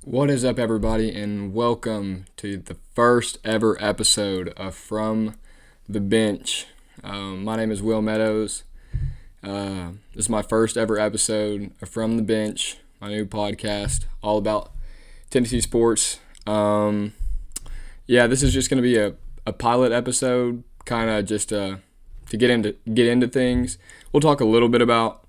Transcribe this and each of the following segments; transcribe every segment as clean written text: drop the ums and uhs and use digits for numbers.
What is up, everybody, and welcome to the first ever episode of From the Bench. My name is Will Meadows. This is my first ever episode of From the Bench, my new podcast, all about Tennessee sports. This is just going to be a pilot episode, kind of just to get into things. We'll talk a little bit about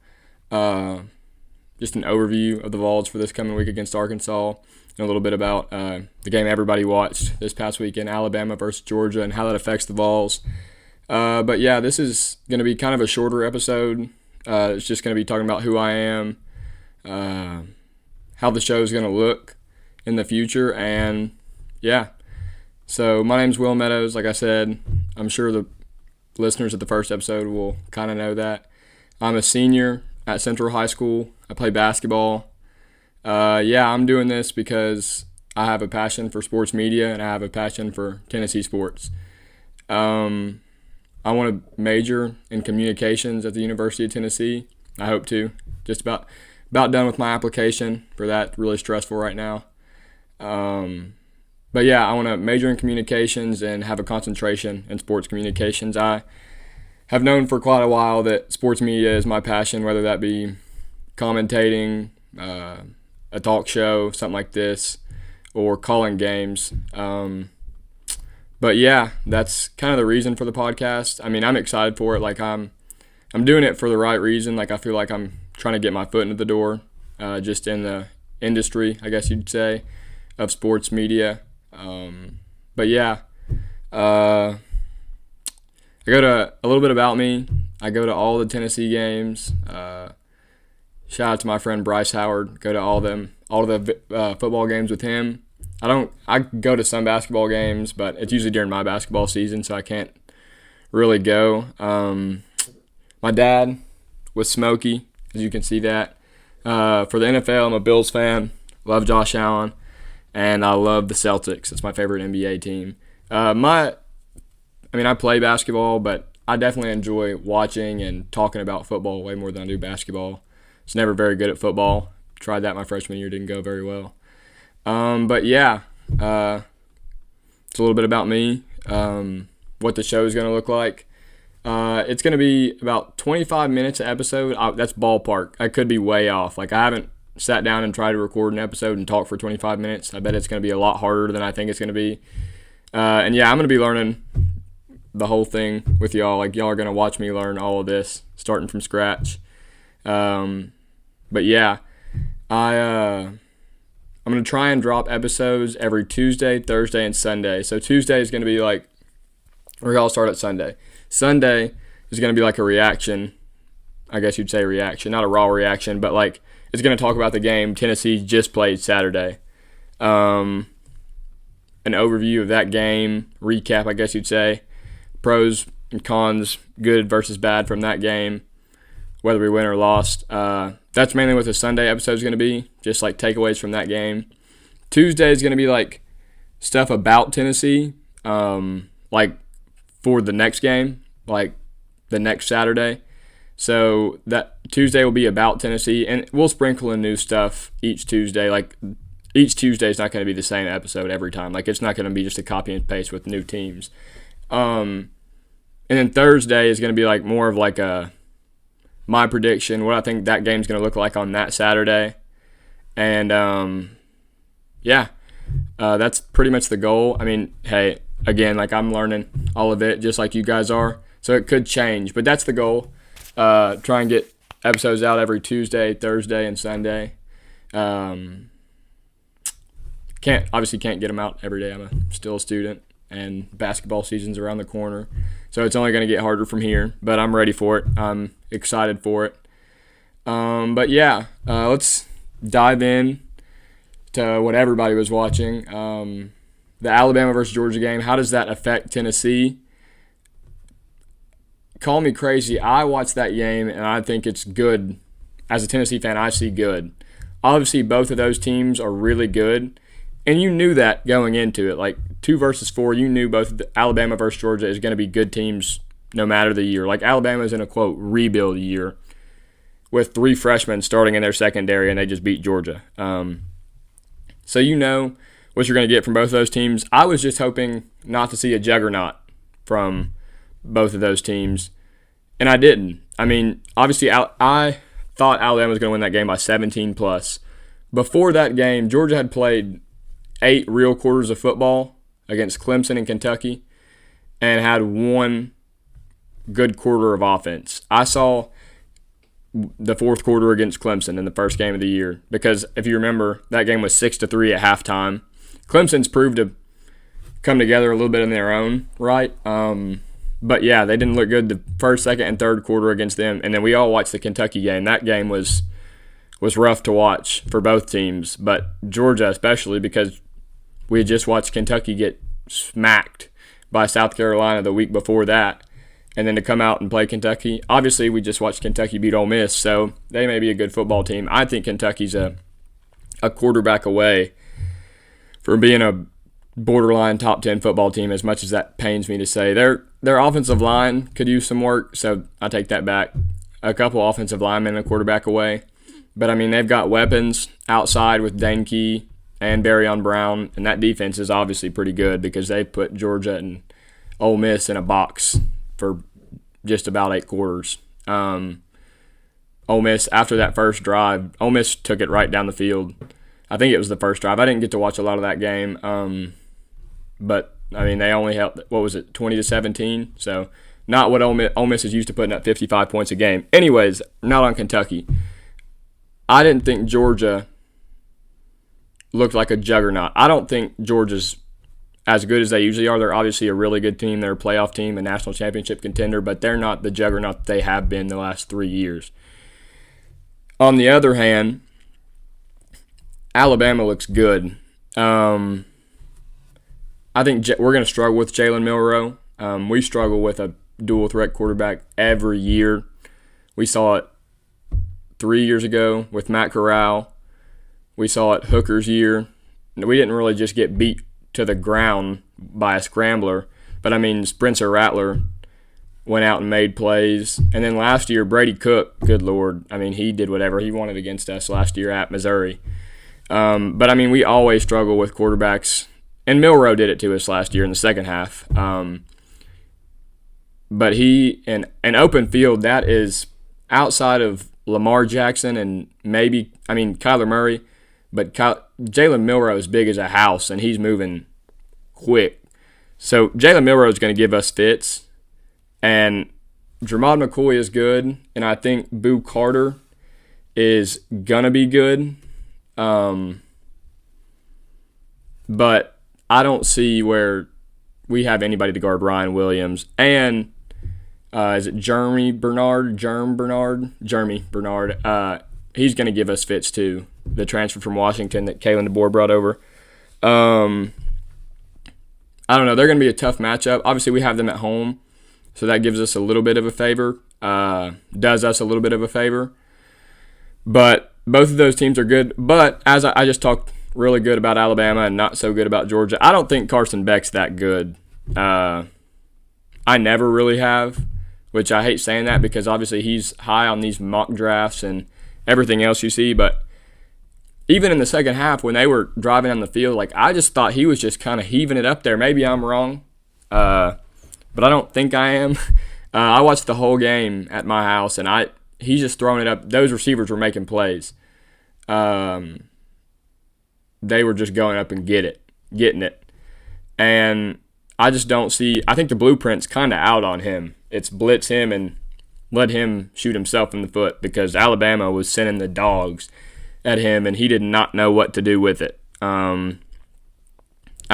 just an overview of the Vols for this coming week against Arkansas, and a little bit about the game everybody watched this past weekend, Alabama versus Georgia, and how that affects the Vols. This is going to be kind of a shorter episode. It's just going to be talking about who I am, how the show is going to look in the future, and yeah. So my name's Will Meadows. Like I said, I'm sure the listeners at the first episode will kind of know that. I'm a senior at Central High School. I play basketball. I'm doing this because I have a passion for sports media and I have a passion for Tennessee sports. I want to major in communications at the University of Tennessee. I hope to. Just about done with my application for that. Really stressful right now. I want to major in communications and have a concentration in sports communications. I have known for quite a while that sports media is my passion, whether that be commentating, a talk show, something like this, or calling games. That's kind of the reason for the podcast. I mean, I'm excited for it. Like I'm doing it for the right reason. Like I feel like I'm trying to get my foot into the door, just in the industry, I guess you'd say, of sports media. I go to a little bit about me. I go to all the Tennessee games. Shout out to my friend Bryce Howard. Go to all of the football games with him. I go to some basketball games, but it's usually during my basketball season, so I can't really go. My dad was Smokey, as you can see that. For the NFL, I'm a Bills fan. Love Josh Allen, and I love the Celtics. It's my favorite NBA team. I play basketball, but I definitely enjoy watching and talking about football way more than I do basketball. I was never very good at football. Tried that my freshman year, didn't go very well. It's a little bit about me, what the show is going to look like. It's going to be about 25 minutes an episode. That's ballpark. I could be way off. Like, I haven't sat down and tried to record an episode and talk for 25 minutes. I bet it's going to be a lot harder than I think it's going to be. I'm going to be learning the whole thing with y'all. Like, y'all are going to watch me learn all of this, starting from scratch. I'm going to try and drop episodes every Tuesday, Thursday, and Sunday. So Tuesday is going to be like, we're all start at Sunday. Sunday is going to be like a reaction. I guess you'd say reaction, not a raw reaction, but like it's going to talk about the game Tennessee just played Saturday. An overview of that game, recap, I guess you'd say. Pros and cons, good versus bad from that game, whether we win or lost. That's mainly what the Sunday episode is going to be, just like takeaways from that game. Tuesday is going to be like stuff about Tennessee, like for the next game, like the next Saturday. So that Tuesday will be about Tennessee, and we'll sprinkle in new stuff each Tuesday. Like each Tuesday is not going to be the same episode every time. Like it's not going to be just a copy and paste with new teams. And then Thursday is going to be like more of like my prediction, what I think that game's going to look like on that Saturday. And, that's pretty much the goal. I mean, hey, again, like I'm learning all of it just like you guys are. So it could change, but that's the goal. Try and get episodes out every Tuesday, Thursday, and Sunday. Can't get them out every day. I'm still a student, and basketball season's around the corner. So it's only going to get harder from here, but I'm ready for it. I'm excited for it. Let's dive in to what everybody was watching. The Alabama versus Georgia game, how does that affect Tennessee? Call me crazy. I watched that game, and I think it's good. As a Tennessee fan, I see good. Obviously, both of those teams are really good. And you knew that going into it. Like 2 versus 4, you knew both Alabama versus Georgia is going to be good teams no matter the year. Like Alabama's in a, quote, rebuild year with 3 freshmen starting in their secondary, and they just beat Georgia. So you know what you're going to get from both of those teams. I was just hoping not to see a juggernaut from both of those teams, and I didn't. I mean, obviously, I thought Alabama was going to win that game by 17 plus. Before that game, Georgia had played 8 real quarters of football against Clemson and Kentucky and had 1 good quarter of offense. I saw the fourth quarter against Clemson in the first game of the year because if you remember, that game was 6-3 at halftime. Clemson's proved to come together a little bit in their own right. But yeah, they didn't look good the first, second, and third quarter against them. And then we all watched the Kentucky game. That game was rough to watch for both teams, but Georgia especially because we had just watched Kentucky get smacked by South Carolina the week before that. And then to come out and play Kentucky. Obviously, we just watched Kentucky beat Ole Miss, so they may be a good football team. I think Kentucky's a quarterback away from being a borderline top 10 football team, as much as that pains me to say. Their offensive line could use some work, so I take that back. A couple offensive linemen and a quarterback away. But, I mean, they've got weapons outside with Dane Key and Barryon Brown, and that defense is obviously pretty good because they put Georgia and Ole Miss in a box for just about 8 quarters. Ole Miss, after that first drive, Ole Miss took it right down the field. I think it was the first drive. I didn't get to watch a lot of that game. But, I mean, they only held, 20-17? So, not what Ole Miss is used to putting up 55 points a game. Anyways, not on Kentucky. I didn't think Georgia looked like a juggernaut. I don't think Georgia's as good as they usually are. They're obviously a really good team. They're a playoff team, a national championship contender, but they're not the juggernaut they have been the last 3 years. On the other hand, Alabama looks good. I think we're going to struggle with Jalen Milroe. We struggle with a dual threat quarterback every year. We saw it 3 years ago with Matt Corral. We saw it Hooker's year. We didn't really just get beat to the ground by a scrambler. But, I mean, Spencer Rattler went out and made plays. And then last year, Brady Cook, good Lord, I mean, he did whatever he wanted against us last year at Missouri. But, I mean, we always struggle with quarterbacks. And Milroe did it to us last year in the second half. But he, in an open field, that is outside of Lamar Jackson and maybe, I mean, Kyler Murray, but Jalen Milroe is big as a house, and he's moving quick. So Jalen Milroe is going to give us fits, and Jermod McCoy is good, and I think Boo Carter is going to be good. But I don't see where we have anybody to guard Ryan Williams. And is it Jeremy Bernard? He's going to give us fits too. The transfer from Washington that Kalen DeBoer brought over. I don't know. They're going to be a tough matchup. Obviously, we have them at home, so that gives us a little bit of a favor. Does us a little bit of a favor. But both of those teams are good. But as I just talked really good about Alabama and not so good about Georgia, I don't think Carson Beck's that good. I never really have, which I hate saying that because obviously he's high on these mock drafts and everything else you see. But even in the second half when they were driving on the field, like I just thought he was just kind of heaving it up there. Maybe I'm wrong, but I don't think I am. I watched the whole game at my house, and he's just throwing it up. Those receivers were making plays. They were just going up and getting it. And I just don't see – I think the blueprint's kind of out on him. It's blitz him and let him shoot himself in the foot because Alabama was sending the dogs at him, and he did not know what to do with it. I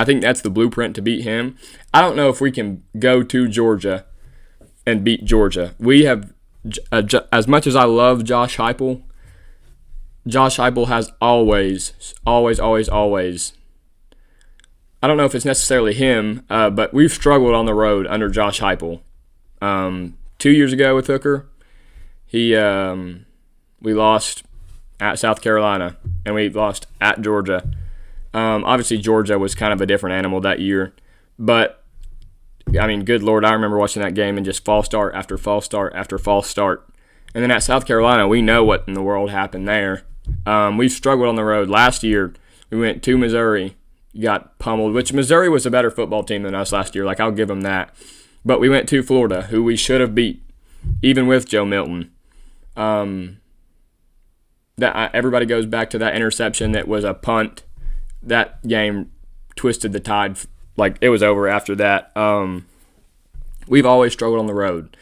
think that's the blueprint to beat him. I don't know if we can go to Georgia and beat Georgia. We have as much as I love Josh Heupel has always, I don't know if it's necessarily him, but we've struggled on the road under Josh Heupel. 2 years ago with Hooker, we lost at South Carolina, and we lost at Georgia. Obviously, Georgia was kind of a different animal that year. But, I mean, good Lord, I remember watching that game and just false start after false start after false start. And then at South Carolina, we know what in the world happened there. We've struggled on the road. Last year, We went to Missouri, got pummeled, which Missouri was a better football team than us last year. Like, I'll give them that. But we went to Florida, who we should have beat, even with Joe Milton. Everybody goes back to that interception that was a punt. That game twisted the tide. Like, it was over after that. We've always struggled on the road.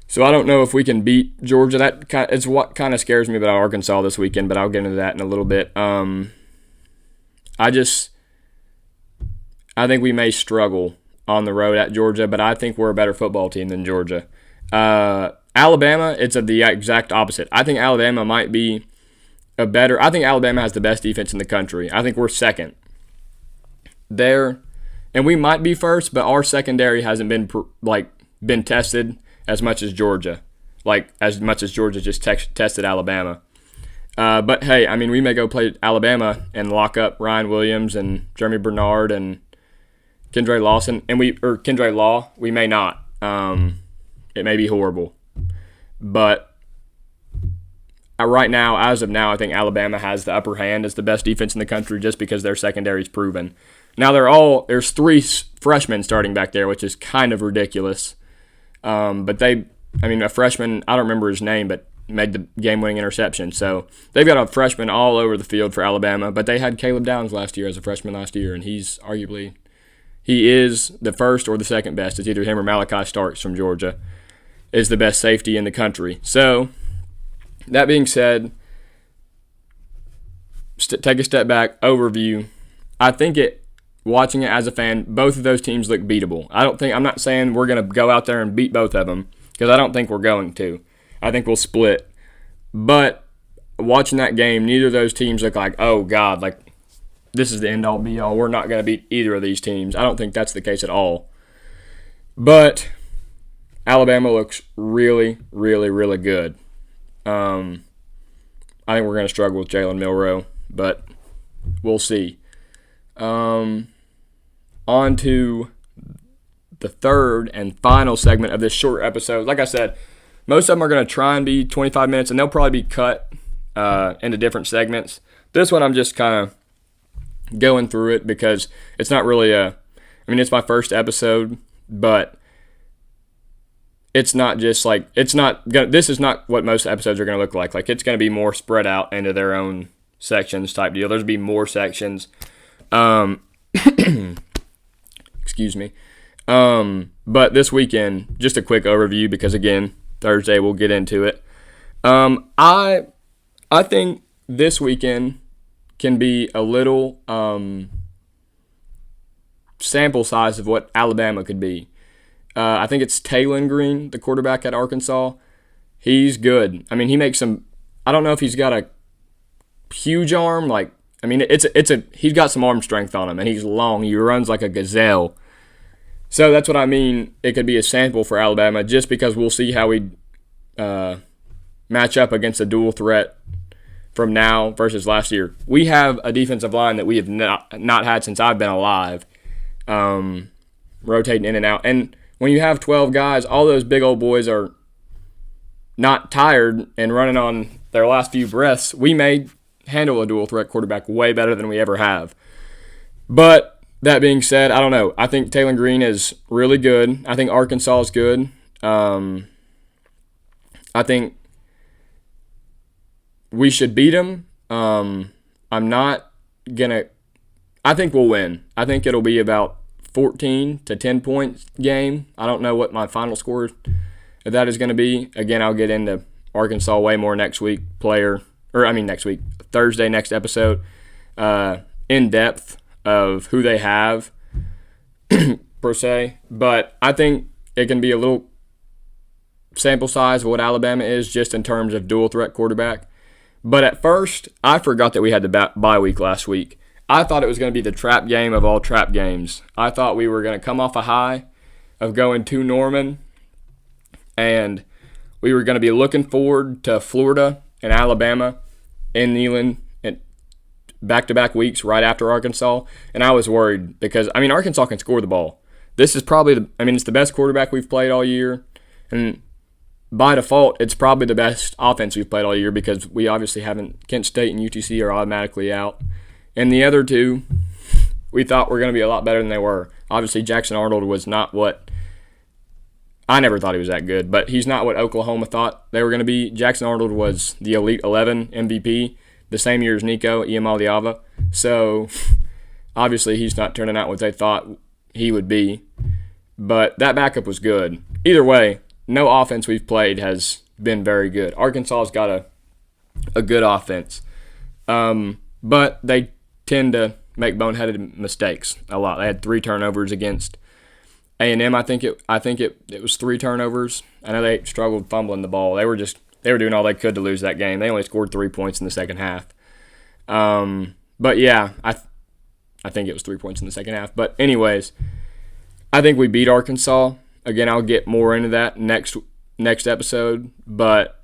So I don't know if we can beat Georgia. It's what kind of scares me about Arkansas this weekend, but I'll get into that in a little bit. I think we may struggle on the road at Georgia, but I think we're a better football team than Georgia. Alabama, it's the exact opposite. I think Alabama might be I think Alabama has the best defense in the country. I think we're second there, and we might be first, but our secondary hasn't been tested as much as Georgia, as much as Georgia just tested Alabama. But hey, I mean, we may go play Alabama and lock up Ryan Williams and Jeremy Bernard and Kendra Law. We may not. It may be horrible, but right now, as of now, I think Alabama has the upper hand as the best defense in the country just because their secondary is proven. Now there's 3 freshmen starting back there, which is kind of ridiculous. But a freshman, I don't remember his name, but made the game-winning interception. So they've got a freshman all over the field for Alabama, but they had Caleb Downs last year as a freshman last year, and he is the first or the second best. It's either him or Malachi Starks from Georgia is the best safety in the country. So that being said, take a step back, overview. I think watching it as a fan, both of those teams look beatable. I'm not saying we're going to go out there and beat both of them, because I don't think we're going to. I think we'll split. But watching that game, neither of those teams look like, oh, God, like this is the end-all, be-all. We're not going to beat either of these teams. I don't think that's the case at all. But Alabama looks really, really, really good. I think we're going to struggle with Jalen Milroe, but we'll see. On to the third and final segment of this short episode. Like I said, most of them are going to try and be 25 minutes, and they'll probably be cut into different segments. This one I'm just kind of going through it because it's not really it's my first episode, but it's not just this is not what most episodes are going to look like. Like, it's going to be more spread out into their own sections type deal. There's going to be more sections. Excuse me. But this weekend, just a quick overview because, again, Thursday we'll get into it. I think this weekend can be a little sample size of what Alabama could be. I think it's Taylon Green, the quarterback at Arkansas. He's good. I mean, he makes some. I don't know if he's got a huge arm. He's got some arm strength on him, and he's long. He runs like a gazelle. So that's what I mean. It could be a sample for Alabama, just because we'll see how we match up against a dual threat from now versus last year. We have a defensive line that we have not had since I've been alive, rotating in and out. And when you have 12 guys, all those big old boys are not tired and running on their last few breaths. We may handle a dual threat quarterback way better than we ever have. But that being said, I don't know. I think Taylon Green is really good. I think Arkansas is good. I think we should beat them. I think we'll win. I think it'll be about 14 to 10 points game. I don't know what my final score of that is going to be. Again, I'll get into Arkansas way more next week. Thursday, next episode, in depth of who they have, per se. But I think it can be a little sample size of what Alabama is just in terms of dual threat quarterback. But at first, I forgot that we had the bye week last week. I thought it was going to be the trap game of all trap games. I thought we were going to come off a high of going to Norman, and we were going to be looking forward to Florida and Alabama in Neyland and back-to-back weeks right after Arkansas. And I was worried because, Arkansas can score the ball. This is probably it's the best quarterback we've played all year. And by default, it's probably the best offense we've played all year because we obviously haven't – Kent State and UTC are automatically out. And the other two, we thought were going to be a lot better than they were. Obviously, Jackson Arnold was not what I never thought he was that good, but he's not what Oklahoma thought they were going to be. Jackson Arnold was the Elite 11 MVP the same year as Nico Iamaleava. So, obviously, he's not turning out what they thought he would be. But that backup was good. Either way, no offense we've played has been very good. Arkansas's got a good offense. But they tend to make boneheaded mistakes a lot. They had 3 turnovers against A&M. I think it was 3 turnovers. I know they struggled fumbling the ball. They were doing all they could to lose that game. They only scored 3 points in the second half. But yeah, I think it was 3 points in the second half. But anyways, I think we beat Arkansas. Again, I'll get more into that next episode. But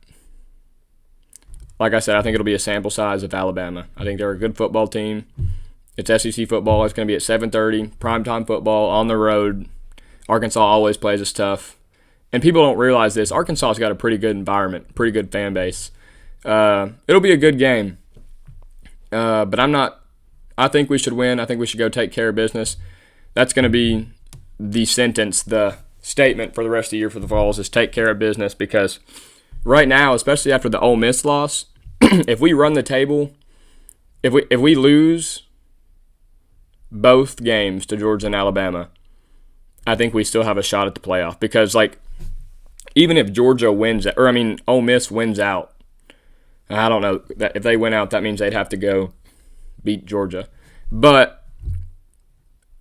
like I said, I think it'll be a sample size of Alabama. I think they're a good football team. It's SEC football. It's going to be at 7:30, primetime football on the road. Arkansas always plays us tough. And people don't realize this. Arkansas's got a pretty good environment, pretty good fan base. It'll be a good game. But I think we should win. I think we should go take care of business. That's going to be the statement for the rest of the year for the Vols is take care of business, because right now, especially after the Ole Miss loss, if we run the table, if we lose both games to Georgia and Alabama, I think we still have a shot at the playoff, because even if Georgia Ole Miss wins out, I don't know that if they win out, that means they'd have to go beat Georgia, but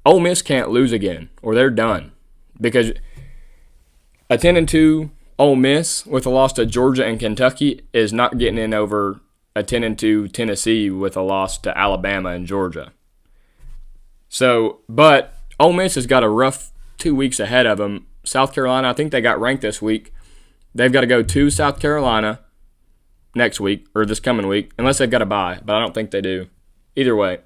Ole Miss can't lose again or they're done, because a 10-2 Ole Miss with a loss to Georgia and Kentucky is not getting in over a 10-2 Tennessee with a loss to Alabama and Georgia. So, but Ole Miss has got a rough 2 weeks ahead of them. South Carolina, I think they got ranked this week. They've got to go to South Carolina next week, or this coming week, unless they've got a bye, but I don't think they do. Either way,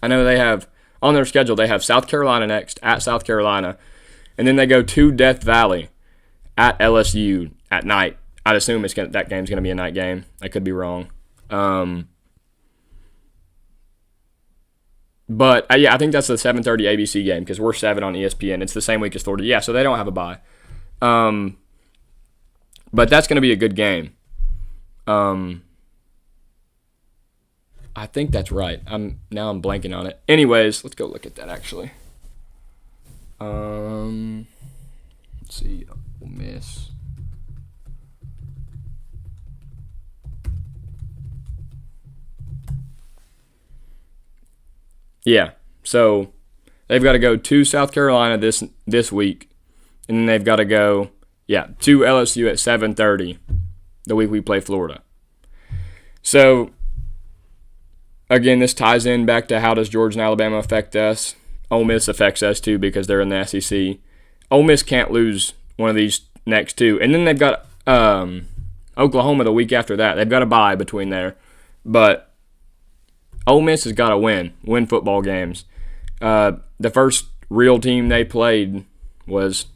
I know they have, on their schedule, they have South Carolina next, at South Carolina, and then they go to Death Valley at LSU at night. I'd assume that game's going to be a night game. I could be wrong. But, yeah, I think that's the 7:30 ABC game, because we're 7 on ESPN. It's the same week as Florida. Yeah, so they don't have a bye. But that's going to be a good game. I think that's right. I'm blanking on it. Anyways, let's go look at that, actually. Let's see. Ole Miss. Yeah, so they've got to go to South Carolina this week, and then they've got to go, to LSU at 7:30 the week we play Florida. So, again, this ties in back to how does Georgia and Alabama affect us. Ole Miss affects us too, because they're in the SEC. Ole Miss can't lose one of these next two. And then they've got Oklahoma the week after that. They've got a bye between there. But Ole Miss has got to win football games. The first real team they played was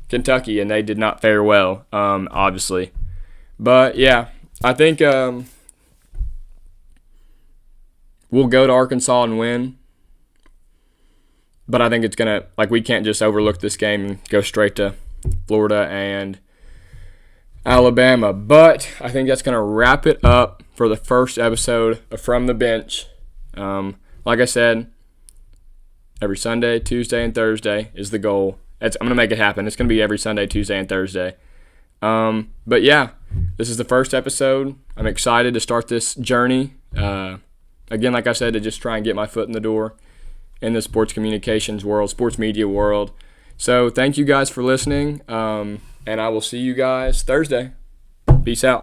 Kentucky, and they did not fare well, obviously. But, yeah, I think we'll go to Arkansas and win. But I think it's going to, we can't just overlook this game and go straight to Florida and Alabama. But I think that's going to wrap it up for the first episode of From the Bench. Like I said, every Sunday, Tuesday, and Thursday is the goal. I'm going to make it happen. It's going to be every Sunday, Tuesday, and Thursday. But yeah, this is the first episode. I'm excited to start this journey. Again, like I said, to just try and get my foot in the door in the sports communications world, sports media world. So thank you guys for listening, and I will see you guys Thursday. Peace out.